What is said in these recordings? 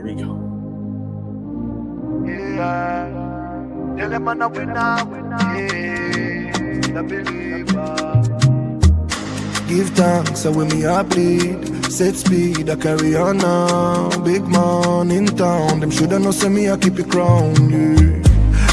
Here we go. Give thanks, so when me a bleed. Set speed, I carry on now. Big man in town, them shoulda know say me I keep it crown, yeah.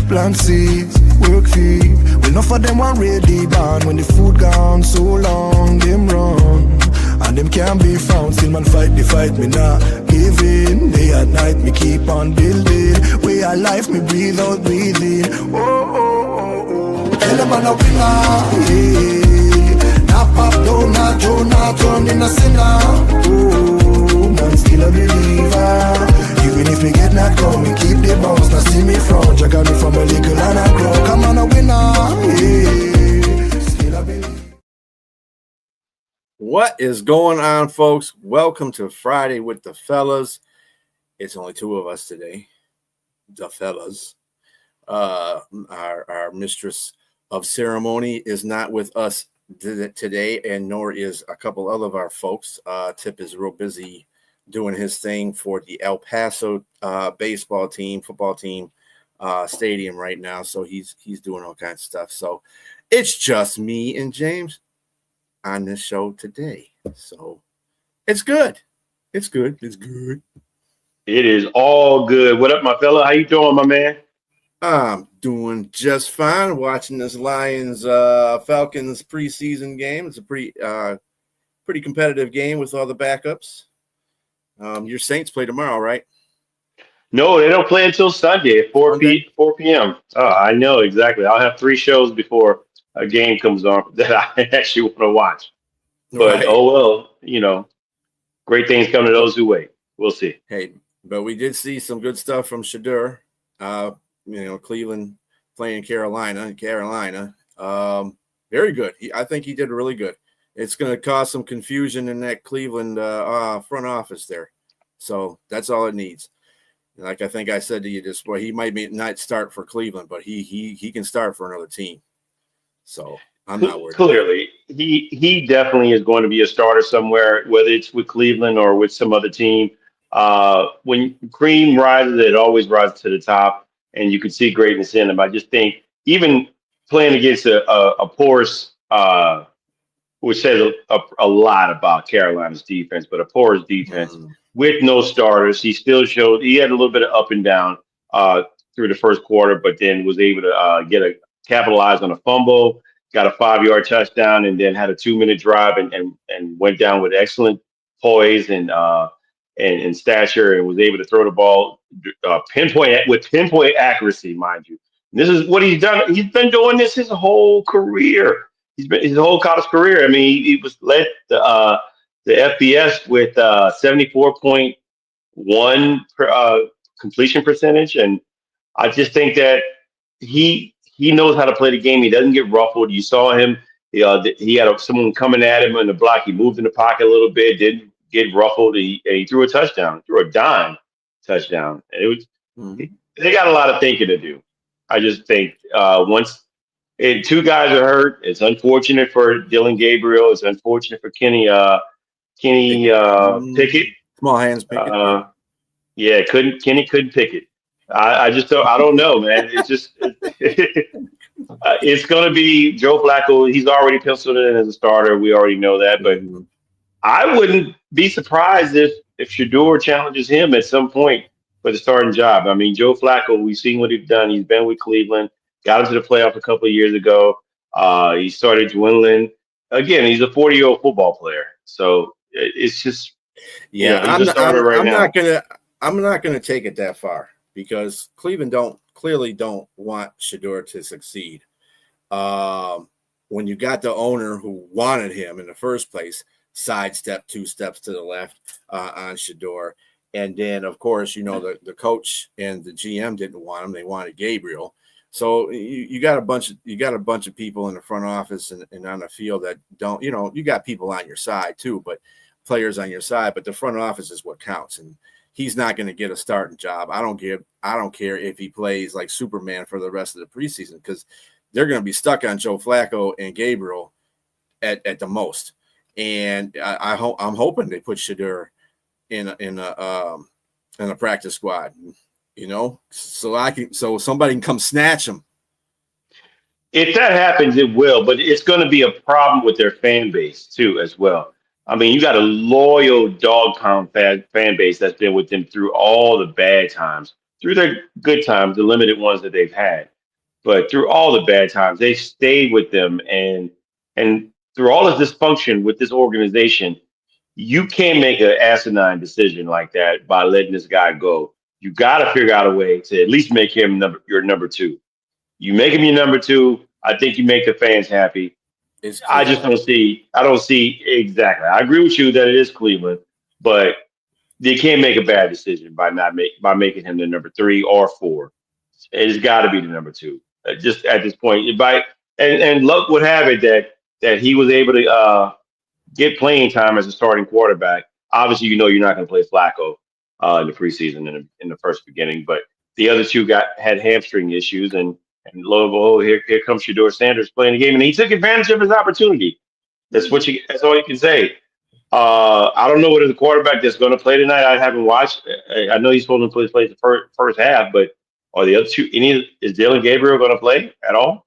Plant seeds, work feed. Well, enough of them want ready band. When the food gone so long, them run. And them can't be found, still man fight the fight, me not give in. Day and night, me keep on building. Way of life, me breathe out, breathing. Oh, oh, oh, oh. Tell them I'm a winner, yeah. Not pop down, not Joe, not turn in a sinner. Oh, man still a believer. Even if we get knocked down, we keep the bounce. Now see me front, you got me from a little and I grow. Come on a winner, yeah. Still a believer. What is going on, folks? Welcome to Friday with the Fellaz. It's only two of us today, the Fellaz. Our mistress of ceremony is not with us today, and nor is a couple other of our folks. Tip is real busy doing his thing for the El Paso football team stadium right now. So he's doing all kinds of stuff. So it's just me and James on this show today. So it's good. It's good. It's good. It is all good. What up, my fella? How you doing, my man? I'm doing just fine watching this Lions Falcons preseason game. It's a pretty competitive game with all the backups. Your Saints play tomorrow, right? No, they don't play until Sunday at 4 p.m. Oh, I know exactly. I'll have 3 shows before a game comes on that I actually want to watch. But Right. Oh well, great things come to those who wait. We'll see. Hey, but we did see some good stuff from Shadur. Cleveland playing Carolina. Very good. I think he did really good. It's going to cause some confusion in that Cleveland front office there. So that's all it needs. Like I think I said to you this boy, he might not start for Cleveland, but he can start for another team. So I'm not worried. Clearly, he definitely is going to be a starter somewhere, whether it's with Cleveland or with some other team. When cream rises, it always rises to the top, and you can see greatness in him. I just think even playing against a porous, which says a lot about Carolina's defense, but a porous defense with no starters, he still showed he had a little bit of up and down through the first quarter, but then was able to capitalize on a fumble, got a 5-yard touchdown, and then had a 2-minute drive and went down with excellent poise and stature, and was able to throw the ball pinpoint accuracy, mind you. And this is what he's done. He's been doing this his whole career. He's been his whole college career. I mean, he was led the FBS with 74.1 completion percentage, and I just think that he knows how to play the game. He doesn't get ruffled. You saw him. He had someone coming at him in the block. He moved in the pocket a little bit, didn't get ruffled. He threw a touchdown, threw a dime touchdown. It was they got a lot of thinking to do. I just think once. 2 guys are hurt. It's unfortunate for Dylan Gabriel. It's unfortunate for Kenny Pickett. Small hands Pickett. Kenny couldn't pick it. I just don't know, man. It's just it's going to be Joe Flacco. He's already penciled in as a starter. We already know that, but I wouldn't be surprised if Shadur challenges him at some point for the starting job. I mean, Joe Flacco, we've seen what he's done. He's been with Cleveland. Got into the playoff a couple of years ago. He started dwindling. Again, he's a 40-year-old football player. So it's just he's a starter right now. I'm not gonna take it that far because Cleveland clearly don't want Shadur to succeed. When you got the owner who wanted him in the first place, sidestep 2 steps to the left on Shadur. And then, of course, the coach and the GM didn't want him. They wanted Gabriel. So you got a bunch of people in the front office and on the field that don't, you got people on your side too, but players on your side, but the front office is what counts. And he's not going to get a starting job. I don't care if he plays like Superman for the rest of the preseason, because they're going to be stuck on Joe Flacco and Gabriel at the most. And I'm hoping they put Shadur in in a practice squad, so somebody can come snatch him. If that happens, it will, but it's going to be a problem with their fan base too, as well. I mean, you got a loyal dog pound fan base that's been with them through all the bad times, through their good times, the limited ones that they've had, but through all the bad times, they stayed with them, and through all this dysfunction with this organization, you can't make an asinine decision like that by letting this guy go. You got to figure out a way to at least make him your number two. You make him your number two. I think you make the fans happy. It's I just Cleveland. don't see. I don't see exactly. I agree with you that it is Cleveland, but they can't make a bad decision by making him the number three or four. It's got to be the number two. Just at this point, and luck would have it that he was able to get playing time as a starting quarterback. Obviously, you're not going to play Flacco in the preseason in the first beginning, but the other two had hamstring issues, and lo and behold, here comes Shador Sanders playing the game, and he took advantage of his opportunity. That's all you can say. I don't know what is the quarterback that's going to play tonight. I haven't watched. I know he's supposed to play the first half, but are the other two? Is Dylan Gabriel going to play at all?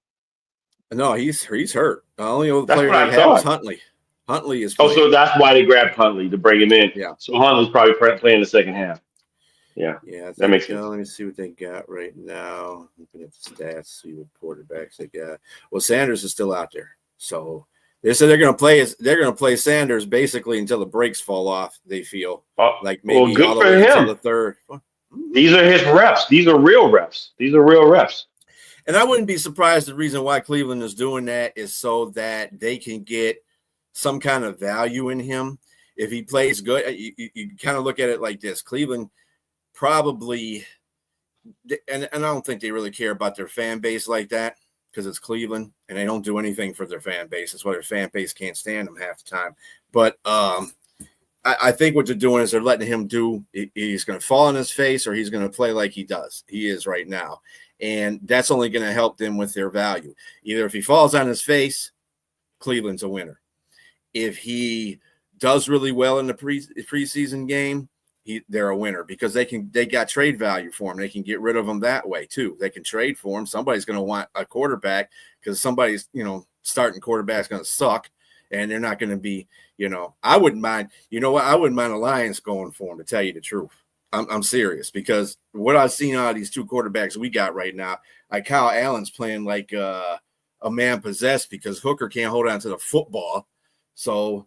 No, he's hurt. The only other That's player what they I have is thought. Huntley. Huntley is Oh, playing. so that's why they grabbed Huntley to bring him in. Yeah. So Huntley's probably playing the second half. Yeah, Yeah, I that think. makes sense. Let me see what they got right now. Looking at the stats, see what quarterbacks they got. Well, Sanders is still out there, so they said they're going to play Sanders basically until the brakes fall off. They feel like Well, maybe all good the for way until him. the third. These are his reps. These are real reps. And I wouldn't be surprised. The reason why Cleveland is doing that is so that they can get some kind of value in him. If he plays good, you kind of look at it like this: Cleveland probably, and I don't think they really care about their fan base like that because it's Cleveland and they don't do anything for their fan base. That's why their fan base can't stand them half the time. But I think what they're doing is they're letting him do. He's going to fall on his face or he's going to play like he is right now. And that's only going to help them with their value. Either if he falls on his face, Cleveland's a winner. If he does really well in the preseason game, they're a winner because they got trade value for him. They can get rid of him that way too. They can trade for him. Somebody's going to want a quarterback because somebody's, starting quarterback's going to suck and they're not going to be, I wouldn't mind, I wouldn't mind the Lions going for him, to tell you the truth. I'm serious because what I've seen out of these two quarterbacks we got right now, like Kyle Allen's playing like a man possessed because Hooker can't hold on to the football. So,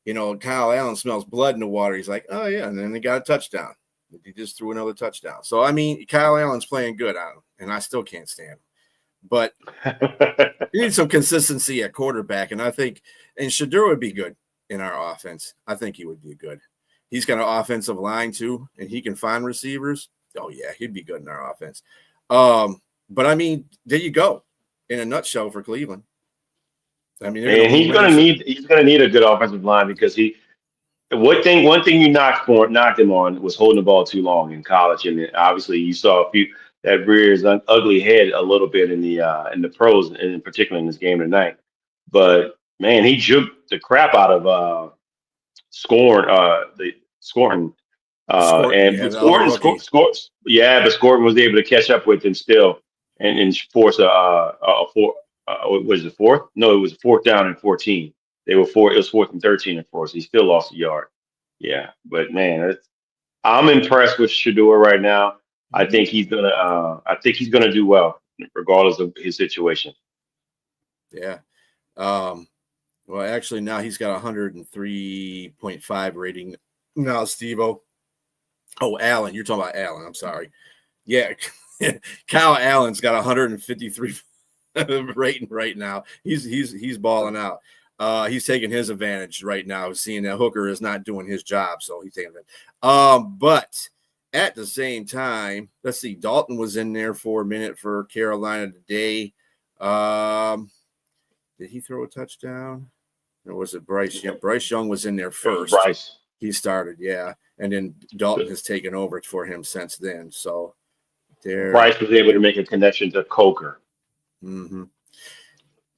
Kyle Allen smells blood in the water. He's like, oh, yeah. And then he got a touchdown. He just threw another touchdown. So, I mean, Kyle Allen's playing good on him, and I still can't stand him. But you need some consistency at quarterback, and I think – and Shador would be good in our offense. I think he would be good. He's got an offensive line, too, and he can find receivers. Oh, yeah, he'd be good in our offense. But, I mean, there you go in a nutshell for Cleveland. I mean, and he's gonna need a good offensive line because one thing you knocked him on was holding the ball too long in college, and obviously you saw a few that rears an ugly head a little bit in the pros, and particularly in this game tonight. But man, he juked the crap out of scoring but Scoring was able to catch up with him still and force was it fourth? No, it was fourth down and 14. It was 4th and 13 and 4. So he still lost a yard. Yeah, but man, I'm impressed with Shador right now. I think he's gonna do well regardless of his situation. Yeah. Well, actually, now he's got 103.5 rating. Now, Steve-O. Oh, Allen. You're talking about Allen. I'm sorry. Yeah. Kyle Allen's got 153 rating right now. He's balling out. He's taking his advantage right now, seeing that Hooker is not doing his job. So he's taking it. But at the same time, let's see. Dalton was in there for a minute for Carolina today. Did he throw a touchdown? Or was it Bryce Young? Bryce Young was in there first. Bryce. He started, yeah. And then Dalton has taken over for him since then. So Bryce was able to make a connection to Coker. Mm-hmm.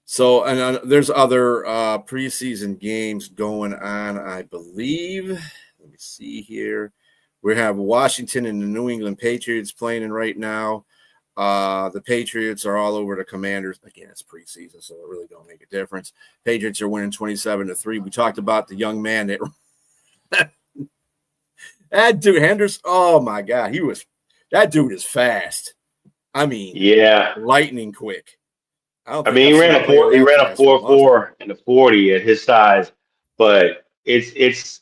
So, and there's other preseason games going on, I believe. Let me see here. We have Washington and the New England Patriots playing in right now. The Patriots are all over the Commanders. Again, it's preseason, so it really don't make a difference. Patriots are winning 27-3. We talked about the young man that dude Henderson. Oh my God, that dude is fast. I mean, yeah, lightning quick. He ran a 4.4 in the 40 at his size, but it's.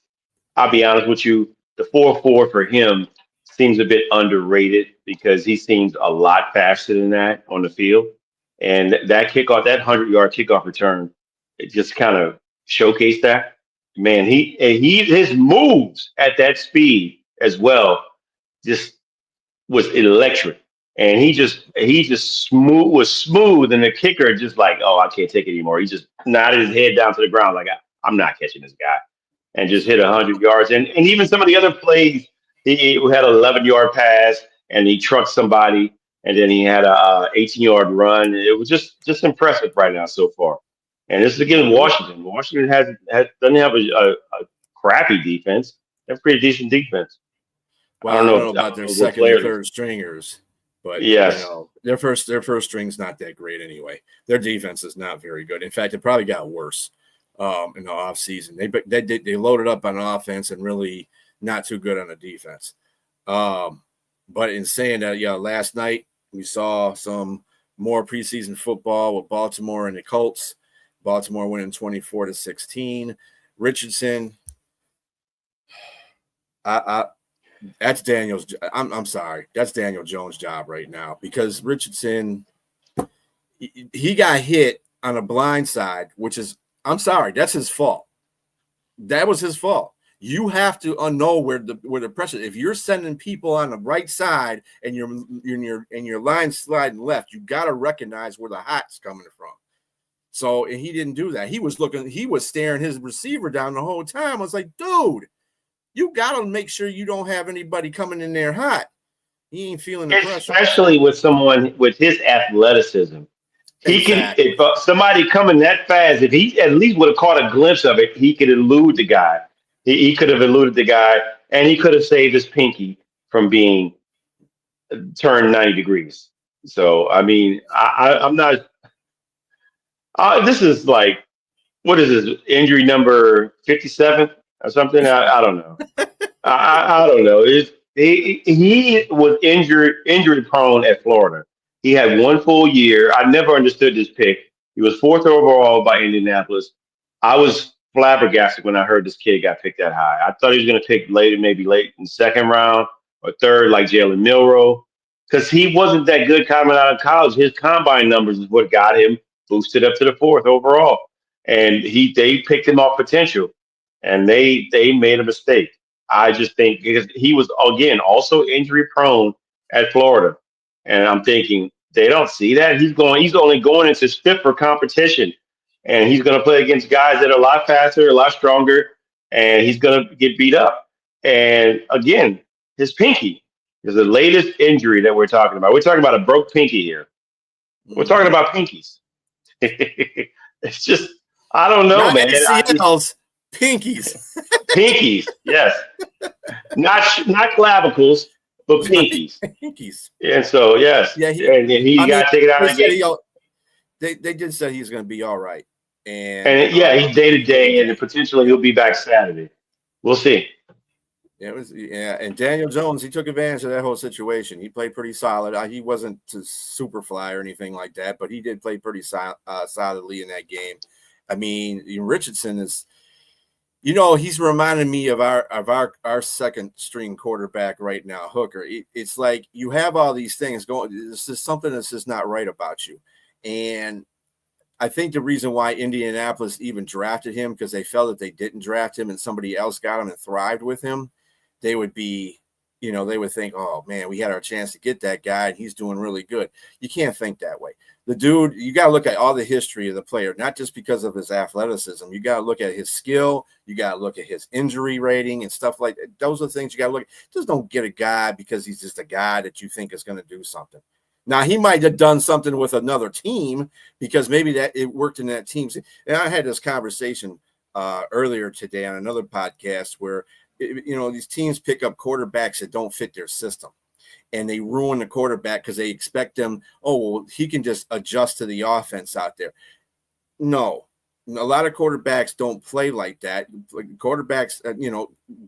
I'll be honest with you, the 4.4 for him seems a bit underrated because he seems a lot faster than that on the field. And that 100-yard kickoff return, it just kind of showcased that. Man, his moves at that speed as well just was electric. And he just was smooth, and the kicker just like, oh, I can't take it anymore. He just nodded his head down to the ground like, I'm not catching this guy, and just hit 100 yards. And even some of the other plays, he had an 11-yard pass, and he trucked somebody, and then he had a 18-yard run. It was just impressive right now so far. And this is again Washington. Washington doesn't have a crappy defense. They have a pretty decent defense. Well, I don't know about their second and third stringers, but yes, their first string's not that great anyway. Their defense is not very good. In fact, it probably got worse in the offseason. They loaded up on offense and really not too good on the defense. But in saying that, last night we saw some more preseason football with Baltimore and the Colts. Baltimore winning 24-16. Richardson, that's Daniel's. I'm sorry. That's Daniel Jones' job right now because Richardson, he got hit on a blind side, which is, I'm sorry, that's his fault. That was his fault. You have to know where the pressure. If you're sending people on the right side and your line sliding left, you got to recognize where the hot's coming from. So, and he didn't do that. He was staring his receiver down the whole time. I was like, dude, you got to make sure you don't have anybody coming in there hot. He ain't feeling the pressure. Especially with someone with his athleticism. He exactly. can, if somebody coming that fast, if he at least would have caught a glimpse of it, he could elude the guy. He could have eluded the guy, and he could have saved his pinky from being turned 90 degrees. So, I mean, I'm not. This is like, what is this, injury number 57 or something? I don't know. I don't know. He was injury prone at Florida. He had one full year. I never understood this pick. He was 4th overall by Indianapolis. I was flabbergasted when I heard this kid got picked that high. I thought he was going to pick maybe late in 2nd round or 3rd, like Jalen Milroe, because he wasn't that good coming out of college. His combine numbers is what got him boosted up to the 4th overall, and they picked him off potential, and they made a mistake. I just think because he was again also injury prone at Florida, and I'm thinking they don't see that he's only going into stiffer competition, and he's going to play against guys that are a lot faster, a lot stronger, and he's going to get beat up. And again, his pinky is the latest injury that we're talking about. We're talking about a broke pinky here. We're talking about pinkies. It's just, I don't know, not man. ACLs, pinkies. Pinkies, yes. Not clavicles, but pinkies. Pinkies. And so, yes. Yeah, he got taken out of the game. They did say he's going to be all right. And he's day to day, and potentially he'll be back Saturday. We'll see. And Daniel Jones, he took advantage of that whole situation. He played pretty solid. He wasn't to super fly or anything like that, but he did play pretty solidly in that game. I mean, Richardson is, he's reminding me of our second string quarterback right now, Hooker. It's like you have all these things going. This is something that's just not right about you. And I think the reason why Indianapolis even drafted him, because they felt that they didn't draft him and somebody else got him and thrived with him, they would be, they would think, oh, man, we had our chance to get that guy, and he's doing really good. You can't think that way. The dude, you got to look at all the history of the player, not just because of his athleticism. You got to look at his skill. You got to look at his injury rating and stuff like that. Those are things you got to look at. Just don't get a guy because he's just a guy that you think is going to do something. Now, he might have done something with another team because maybe that it worked in that team. And I had this conversation earlier today on another podcast where these teams pick up quarterbacks that don't fit their system, and they ruin the quarterback because they expect them. Oh, well, he can just adjust to the offense out there. No, a lot of quarterbacks don't play like that. Quarterbacks,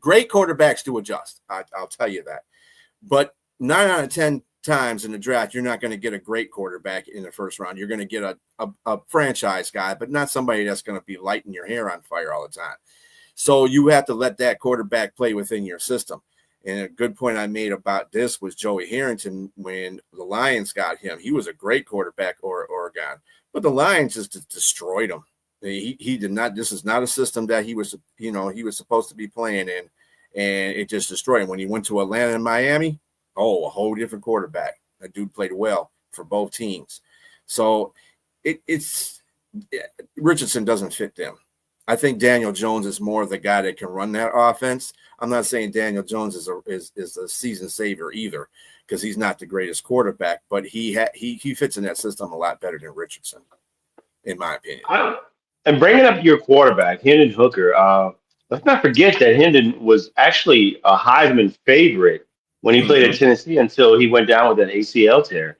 great quarterbacks do adjust. I'll tell you that. But 9 out of 10 times in the draft, you're not going to get a great quarterback in the first round. You're going to get a franchise guy, but not somebody that's going to be lighting your hair on fire all the time. So you have to let that quarterback play within your system. And a good point I made about this was Joey Harrington when the Lions got him. He was a great quarterback, Oregon, but the Lions just destroyed him. He did not. This is not a system that he was supposed to be playing in, and it just destroyed him. When he went to Atlanta and Miami, a whole different quarterback. That dude played well for both teams. So Richardson doesn't fit them. I think Daniel Jones is more the guy that can run that offense. I'm not saying Daniel Jones is a season saver either, because he's not the greatest quarterback, but he fits in that system a lot better than Richardson, in my opinion. And bringing up your quarterback, Hendon Hooker, let's not forget that Hendon was actually a Heisman favorite when he played at Tennessee until he went down with an ACL tear.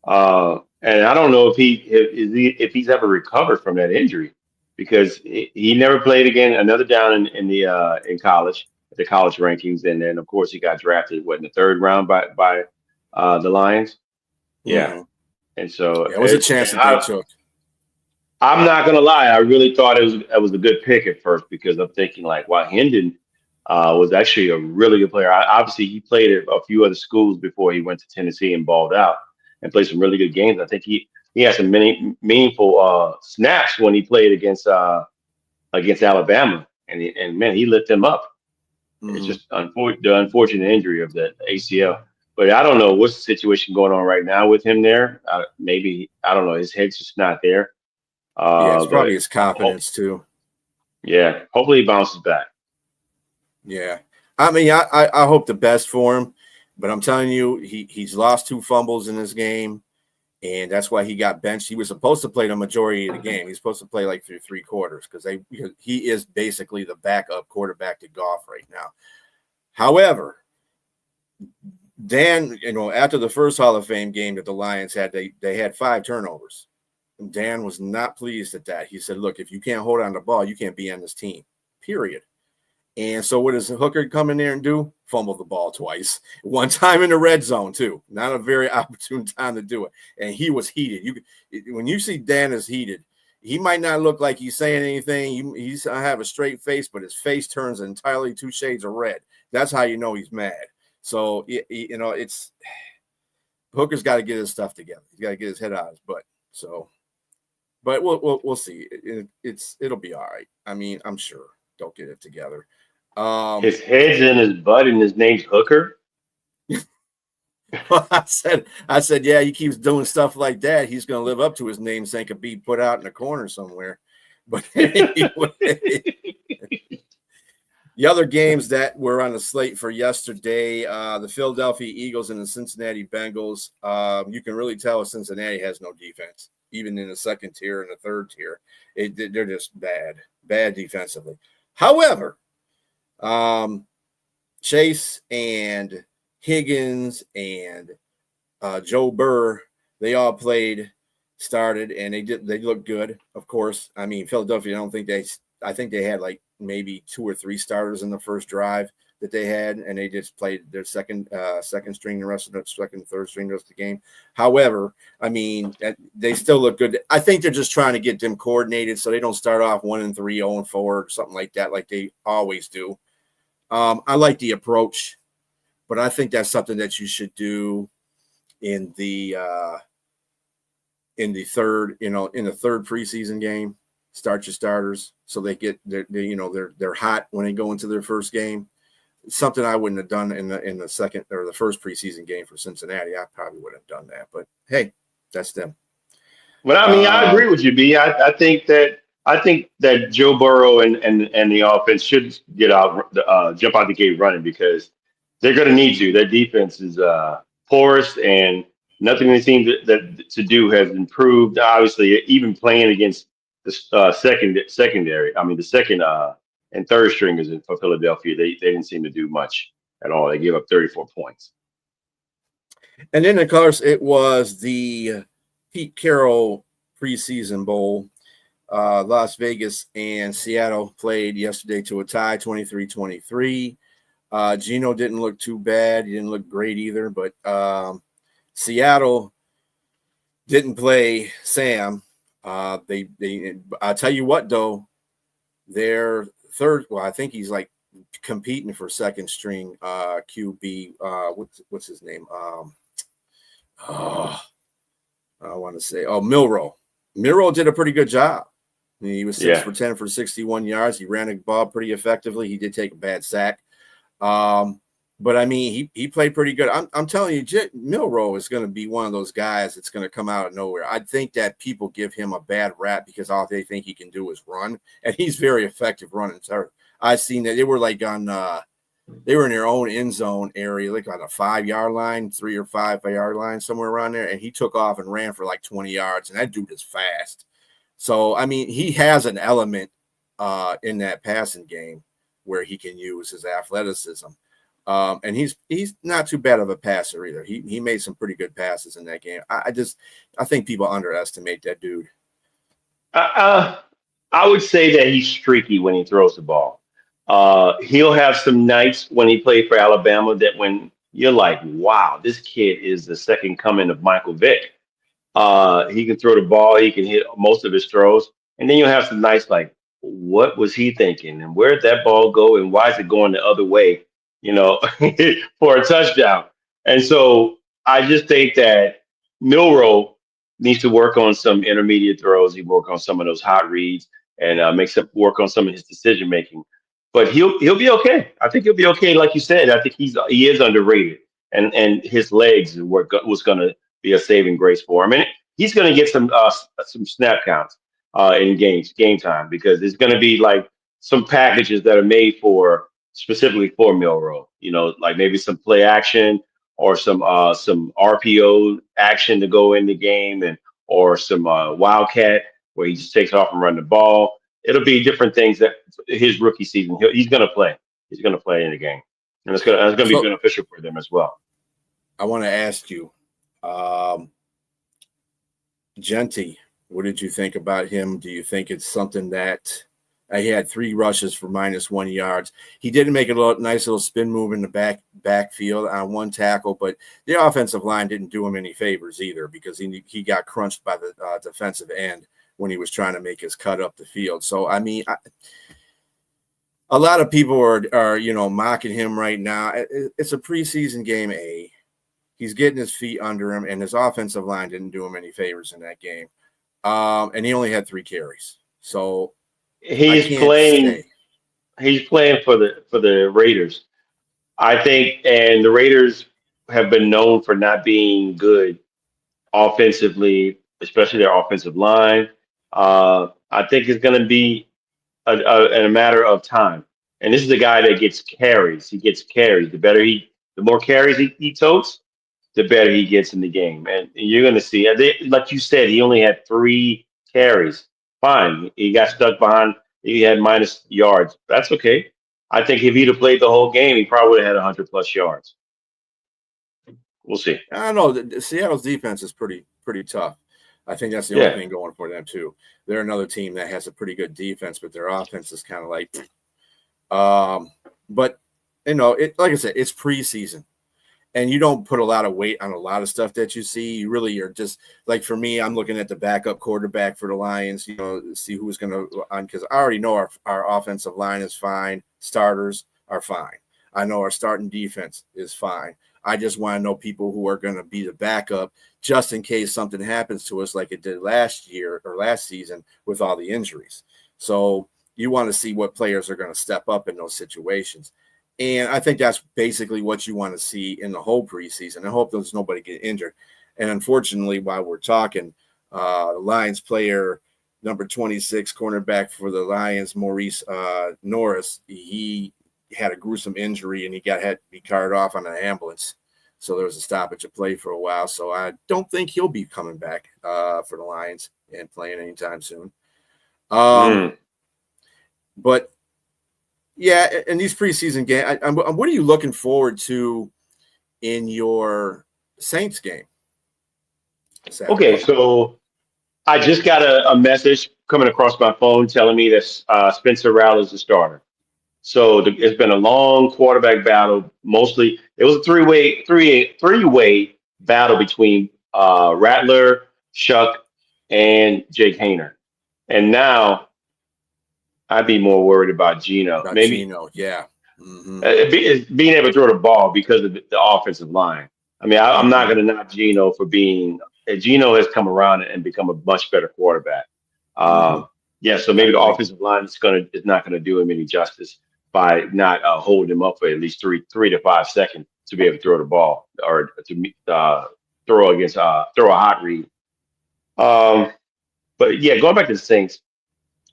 And I don't know if he's ever recovered from that injury, because he never played again. Another down in college, at the college rankings, and then of course he got drafted in the third round by the Lions. Yeah, and so it was a chance that they took. I'm not gonna lie, I really thought it was a good pick at first, because I'm thinking like, wow, Hendon was actually a really good player. Obviously, he played at a few other schools before he went to Tennessee and balled out and played some really good games. I think he had some many meaningful snaps when he played against Alabama, and man, he lit them up. It's just the unfortunate injury of the ACL. But I don't know what's the situation going on right now with him there. Maybe, I don't know, his head's just not there. It's probably his confidence too. Yeah, hopefully he bounces back. Yeah, I mean, I hope the best for him, but I'm telling you, he's lost 2 fumbles in this game, and that's why he got benched. He was supposed to play the majority of the game. He's supposed to play like through 3 quarters, because he is basically the backup quarterback to Goff right now. However, Dan, after the first Hall of Fame game that the Lions had, they had 5 turnovers. And Dan was not pleased at that. He said, look, if you can't hold on the ball, you can't be on this team, period. And so what does Hooker come in there and do? Fumble the ball twice. One time in the red zone, too. Not a very opportune time to do it. And he was heated. When you see Dan is heated, he might not look like he's saying anything. He's have a straight face, but his face turns entirely 2 shades of red. That's how you know he's mad. So, it's Hooker's got to get his stuff together. He's got to get his head out of his butt. So, but we'll see. It'll be all right. I mean, I'm sure they'll get it together. His head's in his butt, and his name's Hooker. Well, I said, yeah, he keeps doing stuff like that, he's going to live up to his namesake and be put out in a corner somewhere. But anyway, the other games that were on the slate for yesterday, the Philadelphia Eagles and the Cincinnati Bengals. You can really tell Cincinnati has no defense, even in the second tier and the third tier. They're just bad defensively. However, Chase and Higgins and Joe Burr, they all started, and they looked good, of course. I mean, Philadelphia, I think they had like maybe 2 or 3 starters in the first drive that they had, and they just played their second string the rest of the second, third string the rest of the game. However, I mean, they still look good. I think they're just trying to get them coordinated so they don't start off 1-3, 0-4, or something like that, like they always do. I like the approach, but I think that's something that you should do in the third preseason game. Start your starters so they get they're hot when they go into their first game. It's something I wouldn't have done in the second or the first preseason game for Cincinnati. I probably wouldn't have done that, but hey, that's them. Well, I mean, I agree with you, B. I think that Joe Burrow and the offense should get out, jump out the gate running, because they're going to need to. Their defense is porous, and nothing they seem to do has improved. Obviously, even playing against the secondary. I mean, the second and third stringers for Philadelphia, they didn't seem to do much at all. They gave up 34 points. And then, of course, it was the Pete Carroll preseason bowl. Las Vegas and Seattle played yesterday to a tie, 23-23. Geno didn't look too bad. He didn't look great either, but Seattle didn't play Sam. I'll tell you what, though, their third, well, I think he's like competing for second string QB. What's his name? I want to say, Milroe. Milroe did a pretty good job. He was 6 for 10 for 61 yards. He ran the ball pretty effectively. He did take a bad sack. But I mean, he played pretty good. I'm telling you, Milroe is going to be one of those guys that's going to come out of nowhere. I think that people give him a bad rap because all they think he can do is run, and he's very effective running. I've seen that they were like they were in their own end zone area, like on a 5-yard line, 3 or 5-yard line, somewhere around there, and he took off and ran for like 20 yards, and that dude is fast. So I mean, he has an element in that passing game where he can use his athleticism. And he's not too bad of a passer either. He made some pretty good passes in that game. I think people underestimate that dude. I would say that he's streaky when he throws the ball. He'll have some nights when he played for Alabama that when you're like, wow, this kid is the second coming of Michael Vick. He can throw the ball. He can hit most of his throws. And then you'll have some nights like, what was he thinking? And where'd that ball go? And why is it going the other way? For a touchdown. And so I just think that Milroe needs to work on some intermediate throws. He work on some of those hot reads and work on some of his decision making. But he'll be okay. I think he'll be okay. Like you said, I think he is underrated, and his legs was going to be a saving grace for him. And he's going to get some snap counts in game time, because it's going to be like some packages that are made specifically for Milroe, like maybe some play action or some RPO action to go in the game, or some wildcat where he just takes off and run the ball. It'll be different things that his rookie season he's going to play. He's going to play in the game, and it's going to be beneficial for them as well. I want to ask you, Genty, what did you think about him? Do you think it's something that he had 3 rushes for -1 yards? He did make a nice little spin move in the backfield on 1 tackle, but the offensive line didn't do him any favors either, because he got crunched by the defensive end when he was trying to make his cut up the field. So, I mean, a lot of people are mocking him right now. It's a preseason game, He's getting his feet under him, and his offensive line didn't do him any favors in that game. And he only had 3 carries. So he's playing for the Raiders, I think, and the Raiders have been known for not being good offensively, especially their offensive line. I think it's going to be a matter of time. And this is a guy that gets carries. He gets carries. The more carries he totes, the better he gets in the game. And you're going to see, like you said, he only had 3 carries. Fine. He got stuck behind. He had minus yards. That's okay. I think if he'd have played the whole game, he probably would have had 100+ yards. We'll see. I don't know. Seattle's defense is pretty tough. I think that's the only thing going for them too. They're another team that has a pretty good defense, but their offense is kind of like. But like I said, it's preseason, and you don't put a lot of weight on a lot of stuff that you see. You really are just like, for me, I'm looking at the backup quarterback for the Lions. See who's going to on, because I already know our offensive line is fine. Starters are fine. I know our starting defense is fine. I just want to know people who are going to be the backup just in case something happens to us like it did last year or last season with all the injuries. So you want to see what players are going to step up in those situations. And I think that's basically what you want to see in the whole preseason. I hope there's nobody get injured. And unfortunately, while we're talking, the Lions player, number 26, cornerback for the Lions, Maurice Norris, he had a gruesome injury and he had to be carted off on an ambulance. So there was a stoppage of play for a while. So I don't think he'll be coming back for the Lions and playing anytime soon. But Yeah, and these preseason games, what are you looking forward to in your Saints game Okay, Saturday? so I just got a message coming across my phone telling me that Spencer Rattler is the starter. So it's been a long quarterback battle. Mostly, it was a three-way battle between Rattler, Shuck, and Jake Hayner. And now I'd be more worried about Gino. About Maybe Gino, yeah. Mm-hmm. being able to throw the ball because of the offensive line. I mean, I'm not Mm-hmm. going to knock Gino for being. Gino has come around and become a much better quarterback. Mm-hmm. Yeah, so I maybe the agree. offensive line is not going to do him any justice by not holding him up for at least three to 5 seconds to be able to throw the ball or to throw a hot read. Um, but yeah, going back to the Saints.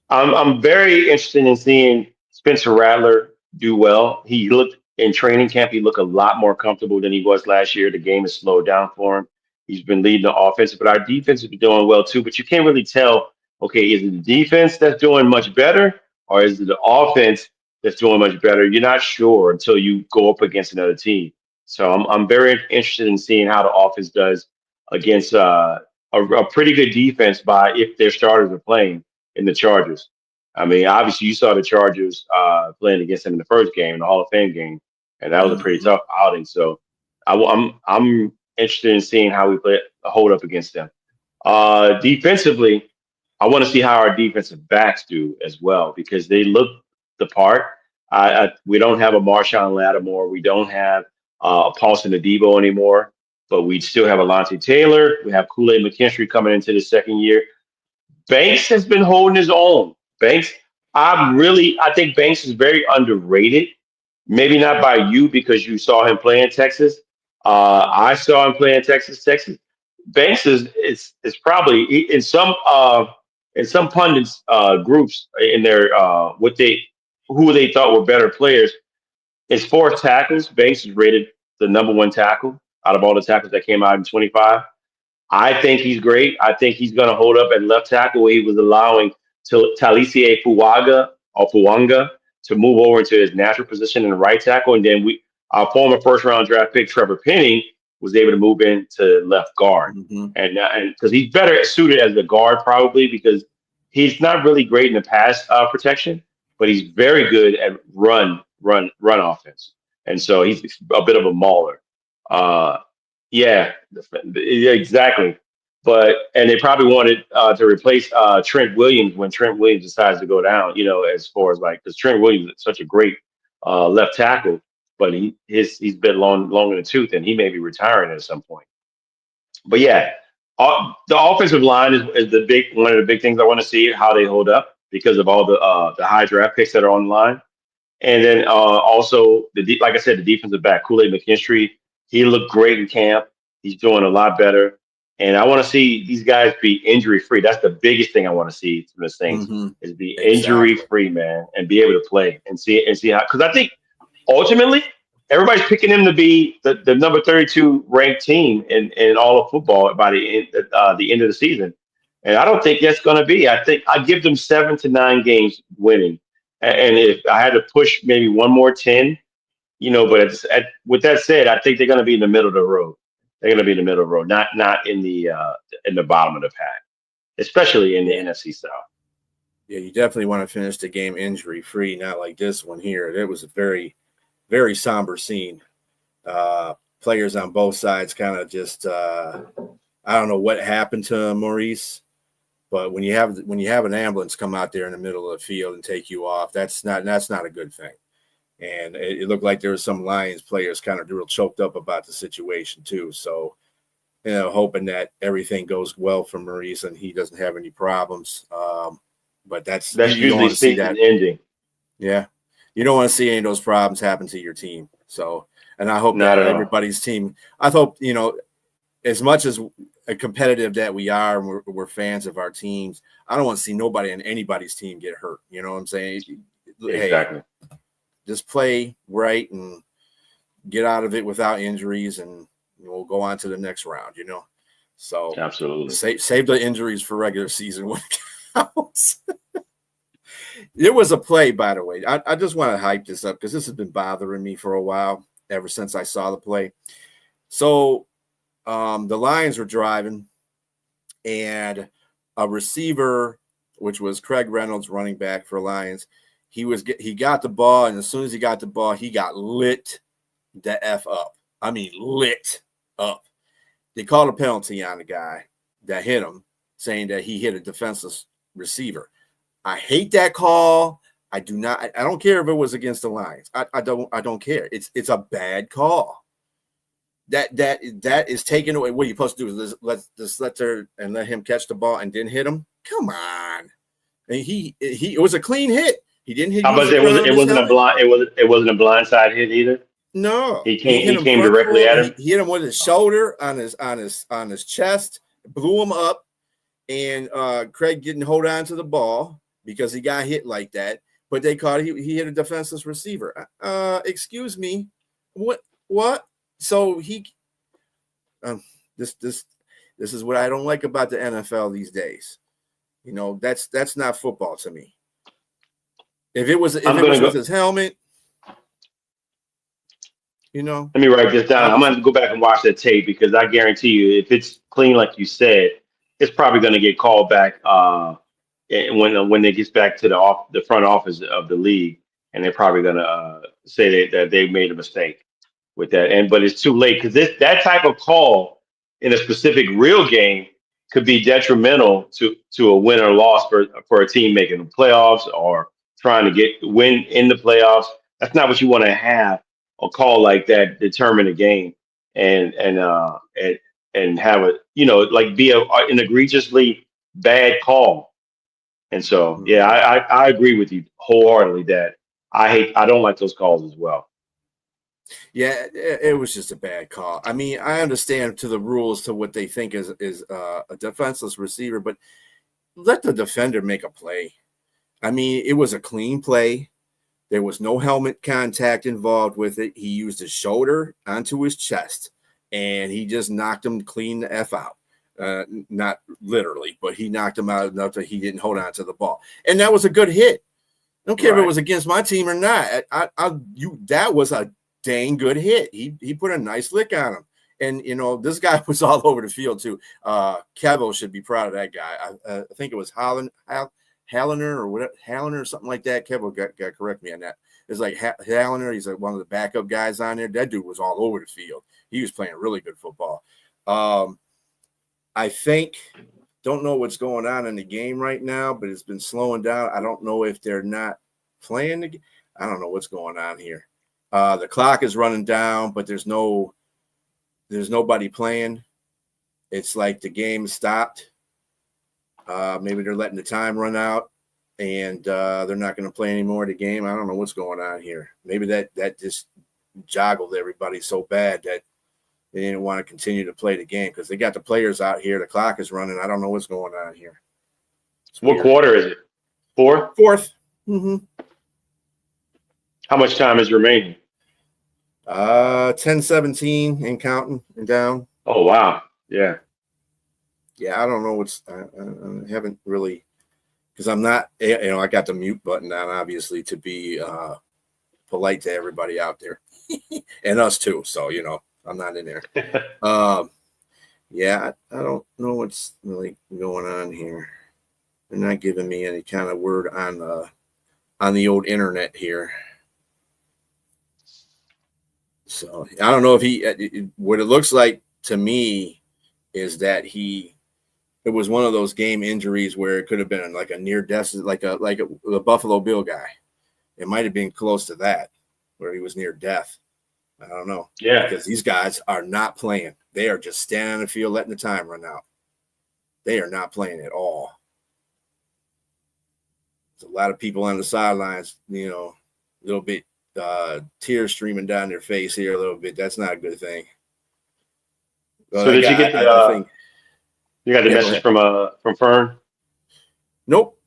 I'm very interested in seeing Spencer Rattler do well. He looked in training camp, he looked a lot more comfortable than he was last year. The game has slowed down for him. He's been leading the offense, but our defense has been doing well too. But you can't really tell, okay, is it the defense that's doing much better or is it the offense that's doing much better? You're not sure until you go up against another team. So I'm very interested in seeing how the offense does against a pretty good defense by if their starters are playing in the Chargers. I mean, obviously you saw the Chargers playing against them in the first game, the Hall of Fame game, and that was a pretty Mm-hmm. tough outing. So I'm interested in seeing how we play hold up against them. Defensively, I want to see how our defensive backs do as well because they look the part. We don't have a Marshawn Lattimore, we don't have Paulson Adebo anymore, but we still have Alontae Taylor. We have Kool Aid McKinstry coming into the second year. Banks has been holding his own. Banks, I think Banks is very underrated. Maybe not by you because you saw him play in Texas. I saw him play in Texas. Texas. Banks is probably in some pundits groups in their what they who they thought were better players. As far as tackles, Banks is rated the number one tackle out of all the tackles that came out in 25. I think he's great. I think he's going to hold up at left tackle where he was allowing Talisier Fuanga to move over into his natural position in the right tackle. And then our former first round draft pick, Trevor Penning, was able to move into left guard. Mm-hmm. And because he's better suited as the guard, probably because he's not really great in the pass protection, but he's very good at run offense. And so he's a bit of a mauler. Uh, yeah, yeah, exactly. But and they probably wanted to replace Trent Williams when Trent Williams decides to go down. You know, as far as like because Trent Williams is such a great left tackle, but he's been long in the tooth, and he may be retiring at some point. But yeah, the offensive line is the big one of the big things I want to see how they hold up because of all the high draft picks that are on the line. And then also like I said, the defensive back Kool Aid McKinstry, he looked great in camp. He's doing a lot better, and I want to see these guys be injury free. That's the biggest thing I want to see from the Saints Mm-hmm. is be injury Exactly. free, man, and be able to play and see how. Because I think ultimately everybody's picking him to be the number 32 ranked team in all of football by the end of the season. And I don't think that's going to be. I think I give them 7 to 9 games winning. And if I had to push maybe one more 10, but with that said, I think they're going to be in the middle of the road. They're going to be in the middle of the road, not in the bottom of the pack, especially in the Yeah. NFC South. Yeah, you definitely want to finish the game injury free, not like this one here. It was a very, very somber scene. Players on both sides kind of just I don't know what happened to Maurice, but when you have an ambulance come out there in the middle of the field and take you off, that's not a good thing. And it looked like there was some Lions players kind of real choked up about the situation too. So, hoping that everything goes well for Maurice and he doesn't have any problems. But that's That's you don't usually want to see season that. ending. Yeah, you don't want to see any of those problems happen to your team. So, and I hope Not that at all. everybody's team. I hope as much as a competitive that we are, and we're fans of our teams. I don't want to see nobody on anybody's team get hurt. You know what I'm saying? Hey, Exactly. just play right and get out of it without injuries, and we'll go on to the next round. So Absolutely. save the injuries for regular season when it counts. There was a play, by the way. I just want to hype this up because this has been bothering me for a while, ever since I saw the play. So the Lions were driving, and a receiver, which was Craig Reynolds, running back for Lions, he got the ball, and as soon as he got the ball, he got lit the F up. I mean, lit up. They called a penalty on the guy that hit him, saying that he hit a defenseless receiver. I hate that call. I don't care if it was against the Lions. I don't care. It's a bad call. That is taken away. What you're supposed to do is let him catch the ball and then hit him. Come on. And it was a clean hit. He didn't hit. How about it wasn't a blind it wasn't a blindside hit either? No, He hit him came front directly foot. at him. He hit him with his shoulder on his chest, blew him up, and Craig didn't hold on to the ball because he got hit like that. But they caught he hit a defenseless receiver. Excuse me, what? So this is what I don't like about the NFL these days. You know, that's not football to me. If it was with his helmet, you know. Let me write this down. I'm going to go back and watch that tape because I guarantee you, if it's clean like you said, it's probably going to get called back when it gets back to the front office of the league, and they're probably going to say that they made a mistake with that. But it's too late because that type of call in a specific real game could be detrimental to a win or loss for a team making the playoffs or trying to win in the playoffs. That's not what you want to have. A call like that determine a game and have a like be an egregiously bad call. And so yeah, I agree with you wholeheartedly that I don't like those calls as well. Yeah, it was just a bad call. I mean, I understand to the rules to what they think is a defenseless receiver, but let the defender make a play. I mean, it was a clean play. There was no helmet contact involved with it. He used his shoulder onto his chest, and he just knocked him clean the F out. Not literally, but he knocked him out enough that he didn't hold on to the ball. And that was a good hit. I don't care if it was against my team or not. That was a dang good hit. He put a nice lick on him. And, this guy was all over the field, too. Kevo should be proud of that guy. I think it was Halliner or whatever, Halliner or something like that. Kevo got correct me on that. It's like Halliner. He's like one of the backup guys on there. That dude was all over the field. He was playing really good football. I don't know what's going on in the game right now, but it's been slowing down. I don't know if they're not playing the game. I don't know what's going on here. The clock is running down, but there's nobody playing. It's like the game stopped. Maybe they're letting the time run out, and they're not going to play anymore of the game. I don't know what's going on here. Maybe that just joggled everybody so bad that they didn't want to continue to play the game because they got the players out here. The clock is running. I don't know what's going on here. What quarter is it? Fourth? Fourth. Mm-hmm. How much time is remaining? 10-17 and counting and down. Oh, wow. Yeah. Yeah, I don't know I haven't really, because I'm not, I got the mute button on, obviously, to be polite to everybody out there and us too. So, I'm not in there. Yeah, I don't know what's really going on here. They're not giving me any kind of word on the old internet here. So I don't know if what it looks like to me is that it was one of those game injuries where it could have been like a near death, like a Buffalo Bill guy. It might have been close to that where he was near death. I don't know. Yeah. Because these guys are not playing. They are just standing on the field, letting the time run out. They are not playing at all. There's a lot of people on the sidelines, a little bit tears streaming down their face here a little bit. That's not a good thing. Well, so did you get you got the message from Fern? Nope.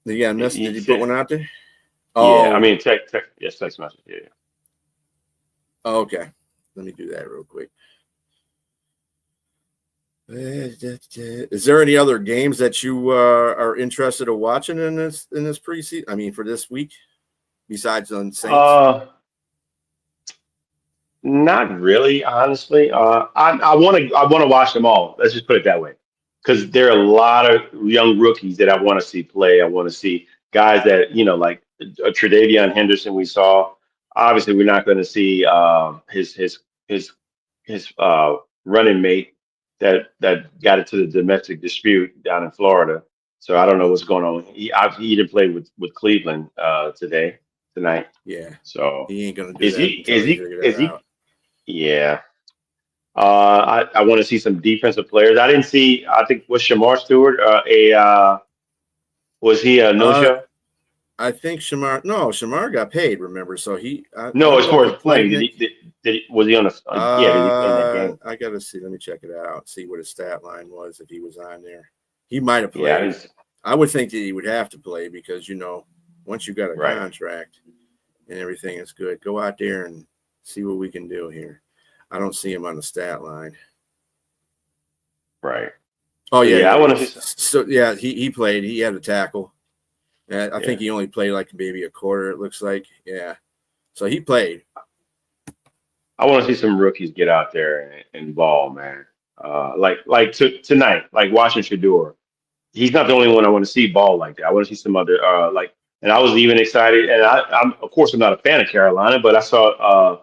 You got a message? Did you put one out there? Yeah, oh. I mean, text message. Yeah. Oh, okay. Let me do that real quick. Is there any other games that you are interested in watching in this preseason? I mean, for this week, besides on Saints? Not really, honestly. I want to watch them all. Let's just put it that way, because there are a lot of young rookies that I want to see play. I want to see guys that like Tre'Davion Henderson. We saw. Obviously, we're not going to see his running mate that got into the domestic dispute down in Florida. So I don't know what's going on. He didn't play with Cleveland tonight. Yeah, So he ain't gonna do is that he until is they he figure is that he out. yeah. I want to see some defensive players. I didn't see. I think was Shamar Stewart was he a no Uh, show? I think Shamar got paid. Remember, so I No, don't as know if far he as playing, played in it. was he on a yeah? Did he play in that game? I gotta see. Let me check it out. See what his stat line was if he was on there. He might have Yeah, I played. didn't, I would think that he would have to play because once you got a right, contract and everything is good, go out there and see what we can do here. I don't see him on the stat line. right. Oh So yeah, yeah, I there he want to is. see. So yeah, he played. He had a tackle. I Yeah, think he only played like maybe a quarter. It looks like. Yeah. So he played. I want to see some rookies get out there and ball, man. Tonight, like watching Shador. He's not the only one I want to see ball like that. I want to see some other and I was even excited. And I'm of course I'm not a fan of Carolina, but I saw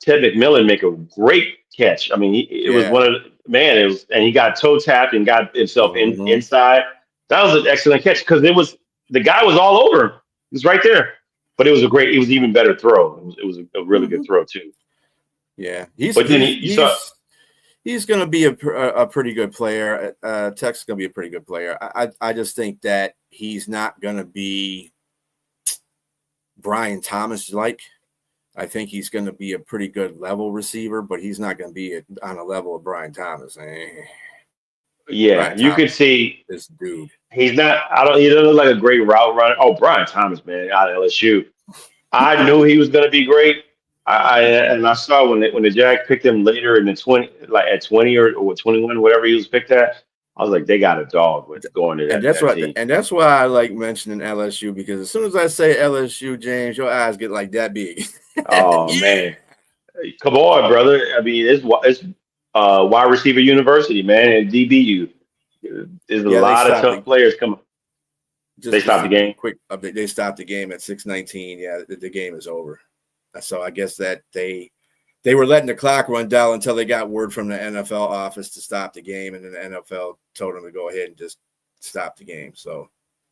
Ted McMillan make a great catch. I mean, it was Yeah. one of man. It was, and he got toe tapped and got himself Mhm. inside. That was an excellent catch because the guy was all over him. He was right there. But it was a great. It was even better throw. It was a really good Mhm. throw too. Yeah. He's But then he's you saw, he's he's going to be a pretty good player. Tech's going to be a pretty good player. I just think that he's not going to be Brian Thomas like. I think he's going to be a pretty good level receiver, but he's not going to be on a level of Brian Thomas. yeah, Brian you could Thomas, see this dude. he's not. I don't. He doesn't look like a great route runner. Oh, Brian Thomas, man, out of LSU. I knew he was going to be great. I saw when the Jags picked him later in the 20, like at 20 or 21, whatever he was picked at. I was like, they got a dog with going to that team. And that's why I like mentioning LSU because as soon as I say LSU, James, your eyes get like that big. Oh Yeah. man, come on, brother. I mean, it's wide receiver university, man, and DBU. There's a Yeah, they lot of stopped tough it. players coming. They Just stopped the a game. quick update. They stopped the game at 6:19. Yeah, the game is over. So I guess that they were letting the clock run down until they got word from the NFL office to stop the game, and then the NFL told them to go ahead and just stop the game. So